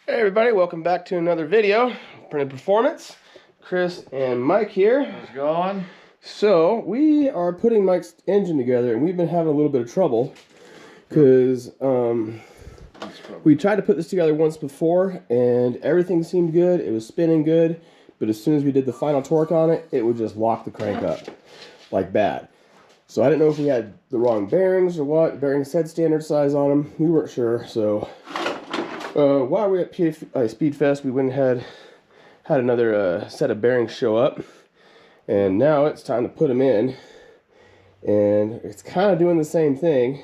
Hey everybody, welcome back to another video. Printed Performance. Chris and Mike here. How's it going? So we are putting Mike's engine together, and we've been having a little bit of trouble because we tried to put this together once before, and everything seemed good. It was spinning good, but as soon as we did the final torque on it, it would just lock the crank up like bad. So I didn't know if we had the wrong bearings or what. Bearings said standard size on them. We weren't sure, so. While we were at Speedfest, we went ahead, had another set of bearings show up, and now it's time to put them in, and it's kind of doing the same thing.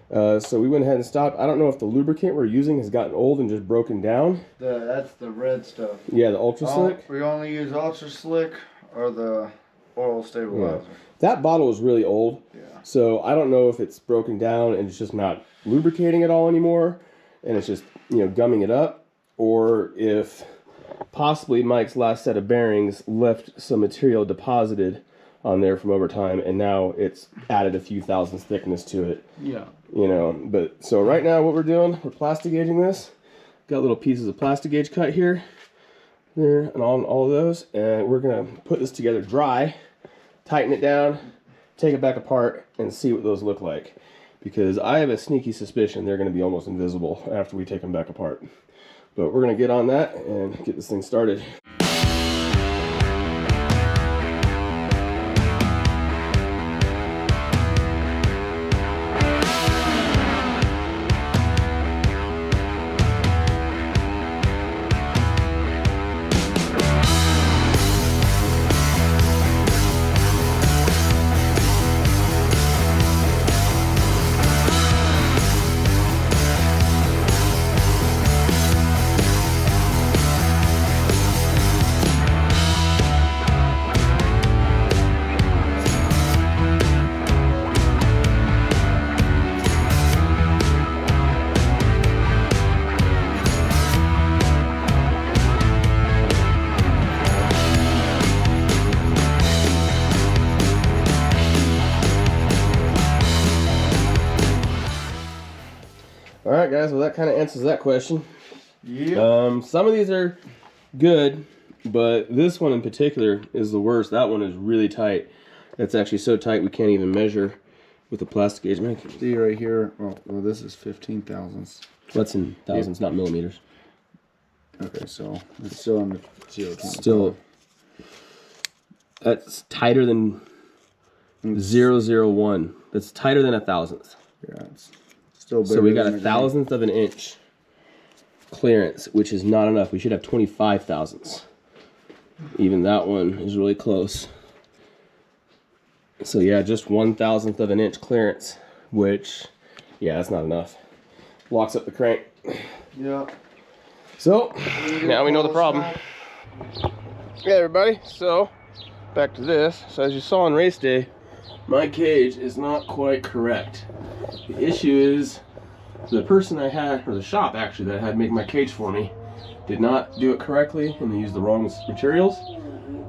So we went ahead and stopped. I don't know if the lubricant we're using has gotten old and just broken down. That's the red stuff. Yeah, the Ultra Slick. We only use Ultra Slick or the oil stabilizer. Yeah. That bottle is really old, yeah. So I don't know if it's broken down and it's just not lubricating at all anymore, and it's just, you know, gumming it up, or if possibly Mike's last set of bearings left some material deposited on there from over time, and now it's added a few thousandths thickness to it. Yeah. You know, but so right now what we're doing, we're plastic gauging this. Got little pieces of plastic gauge cut here, there, and on all of those, and we're gonna put this together dry, tighten it down, take it back apart, and see what those look like. Because I have a sneaky suspicion they're going to be almost invisible after we take them back apart. But we're going to get on that and get this thing started. Alright guys, well that kind of answers that question. Yeah. Some of these are good, but this one in particular is the worst. That one is really tight. It's actually so tight we can't even measure with the plastic gauge. Man, see right here, well this is 15 thousandths. That's in thousandths, not millimeters. Okay, so it's still under 0. Still, that's tighter than 001. That's tighter than a thousandth. Yeah, it's still bigger. So we got a thousandth of an inch clearance, which is not enough. We should have 25 thousandths. Even that one is really close. So yeah, just 1,000th of an inch clearance, which, yeah, that's not enough. Locks up the crank. Yeah. So, now we know the problem. Yeah, everybody, so, back to this. So as you saw on race day, my gauge is not quite correct. The issue is, the person I had, or the shop actually, that had make my cage for me, did not do it correctly, and they used the wrong materials.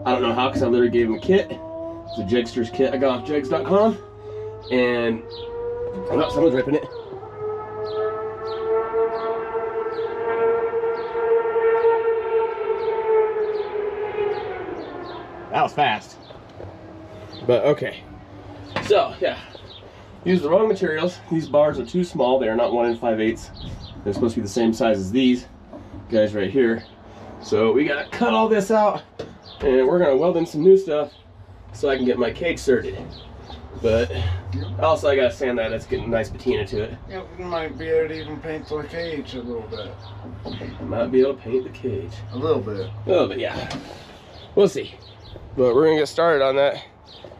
I don't know how, because I literally gave them a kit. It's a Jegster's kit I got off jegs.com, and, oh, someone's ripping it. That was fast. But okay. So, yeah. Use the wrong materials. These bars are too small. They are not 1 5/8. They're supposed to be the same size as these guys right here. So we gotta cut all this out, and we're gonna weld in some new stuff so I can get my cage certed. But also I gotta sand that. Let's get a nice patina to it. Yeah, we might be able to even paint the cage a little bit. Might be able to paint the cage. A little bit. A little bit, yeah. We'll see. But we're gonna get started on that,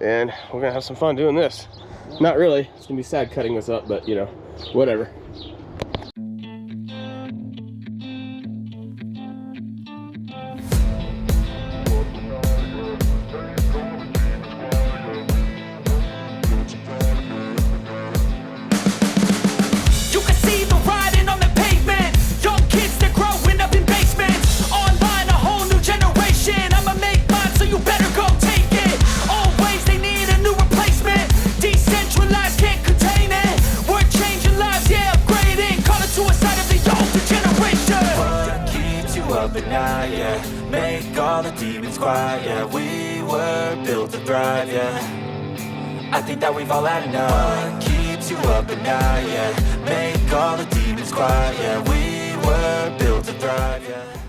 and we're gonna have some fun doing this. Not really. It's gonna be sad cutting this up, but you know, whatever. You can see the riding on the pavement. Young kids, they're growing up in all the demons quiet, yeah. We were built to thrive, yeah. I think that we've all had enough. What keeps you up at night, yeah. Make all the demons quiet, yeah. We were built to thrive, yeah.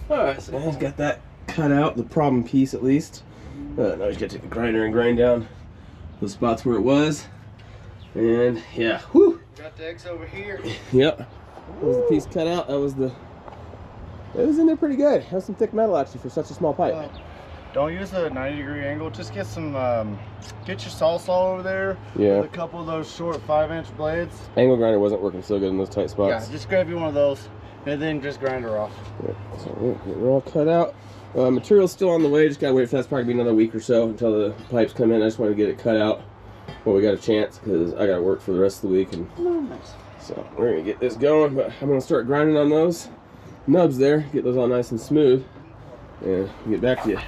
Alright, so I've got that cut out, the problem piece at least. Now I just gotta take the grinder and grind down the spots where it was. And yeah, whew. Got the X over here. Yep. That was the piece cut out. It was in there pretty good. That was some thick metal actually for such a small pipe. Don't use a 90-degree angle. Just get some, get your saw over there. Yeah. With a couple of those short 5-inch blades. Angle grinder wasn't working so good in those tight spots. Yeah, just grab you one of those and then just grind her off. Yeah, so we're all cut out. Material's still on the way. Just gotta wait for that's probably be another week or so until the pipes come in. I just want to get it cut out while we got a chance because I gotta work for the rest of the week. And so we're gonna get this going. But I'm gonna start grinding on those nubs there, get those all nice and smooth, and get back to you.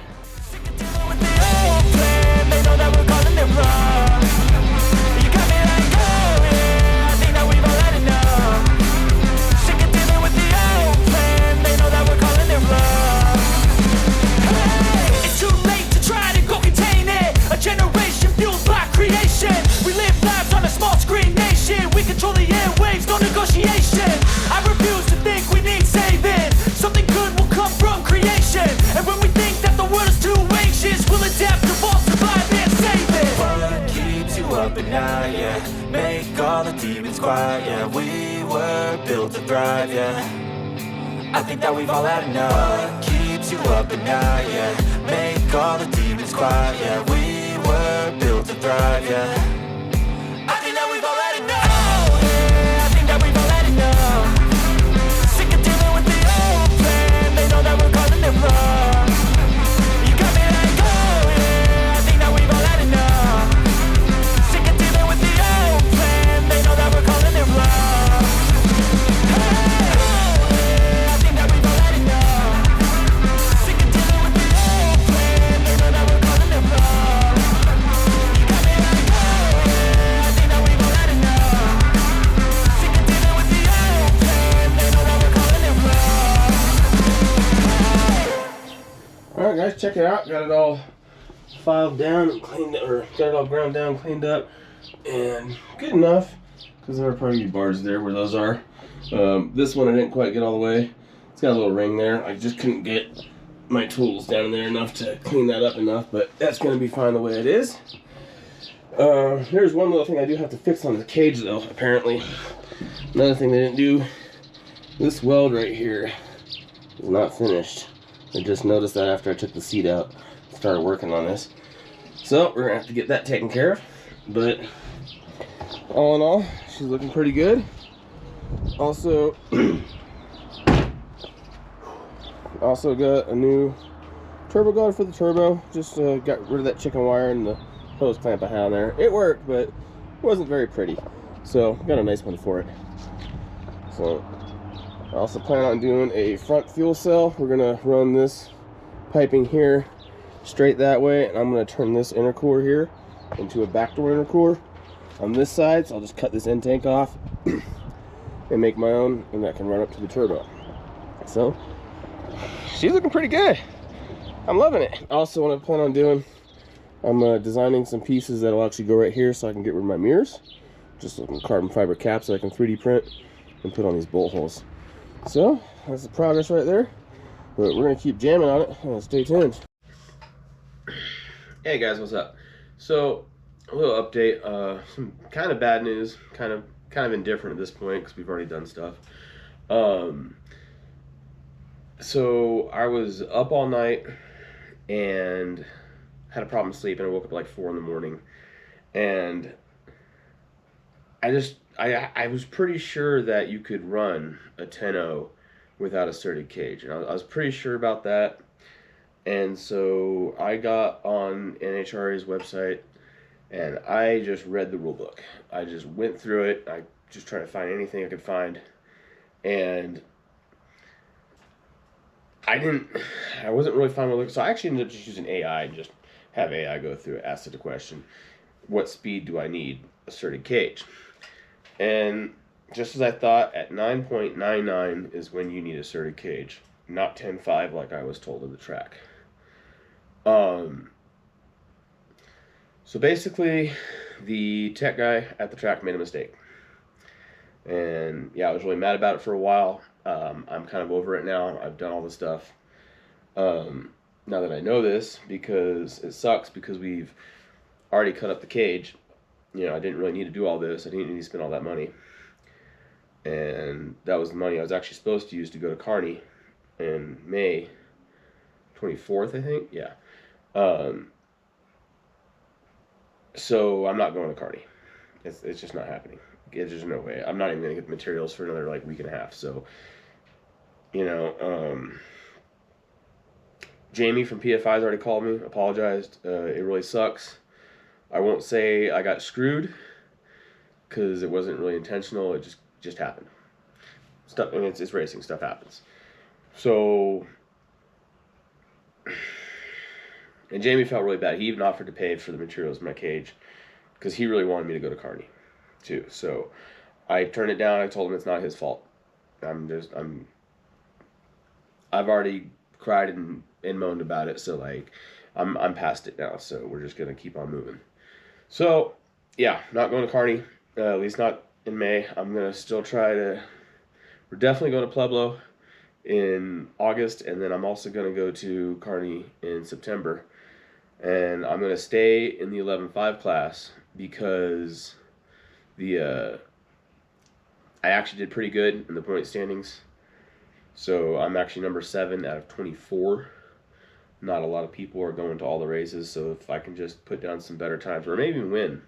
Generation fueled by creation. We live lives on a small screen nation. We control the airwaves, no negotiation. I refuse to think we need saving. Something good will come from creation. And when we think that the world is too anxious, we'll adapt, evolve, survive, and save it. What keeps you up at night, yeah. Make all the demons quiet, yeah. We were built to thrive, yeah. I think that we've all had enough. What keeps you up at night, yeah. Make all the demons quiet, yeah. We were built to thrive, yeah. I think that we've all had enough. Oh, yeah, I think that we've all had enough. Sick of dealing with the old plan. They know that we're calling it wrong. You got me like, oh, yeah, I think that we've all had enough. Sick of dealing with the old plan. They know that we're calling it wrong. Hey, oh, yeah, I think that we've all had enough. Sick of dealing with the old plan. They know that we're calling it wrong. Alright guys, check it out. Got it all filed down and cleaned up, or got it all ground down, cleaned up, and good enough, because there are probably bars there where those are. This one I didn't quite get all the way. It's got a little ring there. I just couldn't get my tools down in there enough to clean that up enough, but that's going to be fine the way it is. Here's one little thing I do have to fix on the cage though, apparently. Another thing they didn't do, this weld right here is not finished. I just noticed that after I took the seat out and started working on this. So we're gonna have to get that taken care of. But all in all, she's looking pretty good. Also got a new turbo guard for the turbo. Just got rid of that chicken wire and the hose clamp I had on there. It worked, but it wasn't very pretty. So got a nice one for it. So I also plan on doing a front fuel cell. We're gonna run this piping here straight that way, and I'm gonna turn this intercooler here into a backdoor intercooler on this side. So I'll just cut this end tank off and make my own, and that can run up to the turbo. So she's looking pretty good. I'm loving it. Also, what I plan on doing, I'm designing some pieces that'll actually go right here so I can get rid of my mirrors. Just some carbon fiber caps that I can 3D print and put on these bolt holes. So that's the progress right there, but we're gonna keep jamming on it. Stay tuned. Hey guys, what's up? So a little update. Some kind of bad news, kind of indifferent at this point because we've already done stuff. So I was up all night and had a problem sleeping. I woke up at like 4 in the morning, and I was pretty sure that you could run a 10.0 without a serted cage, and I was pretty sure about that. And so I got on NHRA's website and I just read the rule book. I just went through it. I just tried to find anything I could find, and I wasn't really finding it. So I actually ended up just using AI and just have AI go through it, ask it a question: what speed do I need a serted cage? And just as I thought, at 9.99 is when you need a serted cage, not 10.5 like I was told at the track. So basically, the tech guy at the track made a mistake. And yeah, I was really mad about it for a while. I'm kind of over it now. I've done all the stuff. Now that I know this, because it sucks, because we've already cut up the cage. You know, I didn't really need to do all this. I didn't need to spend all that money. And that was the money I was actually supposed to use to go to Kearney in May 24th, I think. Yeah. So I'm not going to Kearney. It's just not happening. There's just no way. I'm not even going to get the materials for another like week and a half. So, you know, Jamie from PFI's already called me, apologized. It really sucks. I won't say I got screwed, because it wasn't really intentional. It just happened. Stuff. I mean, it's racing. Stuff happens. So, and Jamie felt really bad. He even offered to pay for the materials in my cage, because he really wanted me to go to Kearney too. So I turned it down. I told him it's not his fault. I've already cried and moaned about it. So like, I'm past it now. So we're just gonna keep on moving. So yeah, not going to Kearney, at least not in May. I'm gonna still try to. We're definitely going to Pueblo in August, and then I'm also gonna go to Kearney in September. And I'm gonna stay in the 11.5 class because I actually did pretty good in the point standings. So I'm actually number 7 out of 24. Not a lot of people are going to all the races, so if I can just put down some better times, or maybe even win,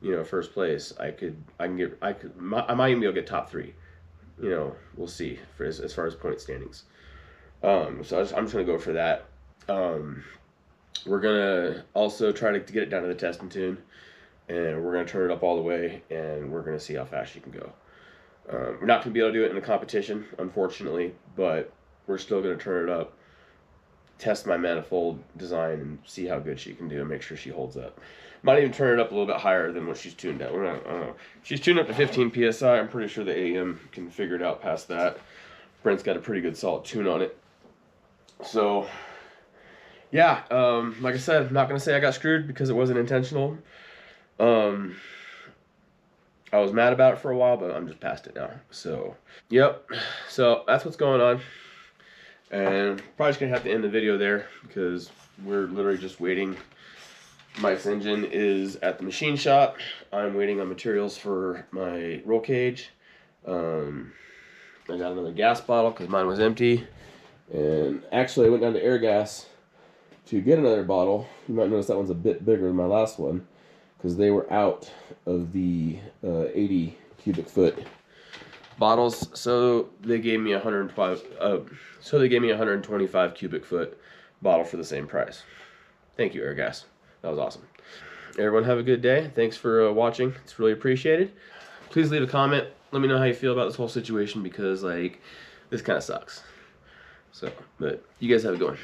you know, first place, I might even be able to get top 3. You know, we'll see as far as point standings. So I'm just gonna go for that. We're gonna also try to get it down to the test and tune, and we're gonna turn it up all the way, and we're gonna see how fast you can go. We're not gonna be able to do it in the competition, unfortunately, but we're still gonna turn it up, test my manifold design, and see how good she can do, and make sure she holds up. Might even turn it up a little bit higher than what she's tuned at. I don't know. She's tuned up to 15 psi. I'm pretty sure the AEM can figure it out past that. Brent's got a pretty good solid tune on it. So yeah, like I said, I'm not gonna say I got screwed because it wasn't intentional. I was mad about it for a while, but I'm just past it now. So yep, so that's what's going on. And probably just gonna have to end the video there, because we're literally just waiting. Mike's engine is at the machine shop. I'm waiting on materials for my roll cage. I got another gas bottle because mine was empty. And actually I went down to Air Gas to get another bottle. You might notice that one's a bit bigger than my last one, because they were out of the 80 cubic foot bottles. So they gave me 125 cubic foot bottle for the same price. Thank you, Air Gas. That was awesome. Everyone have a good day. Thanks for watching. It's really appreciated. Please leave a comment. Let me know how you feel about this whole situation, because like, this kind of sucks. So, but you guys have a good one.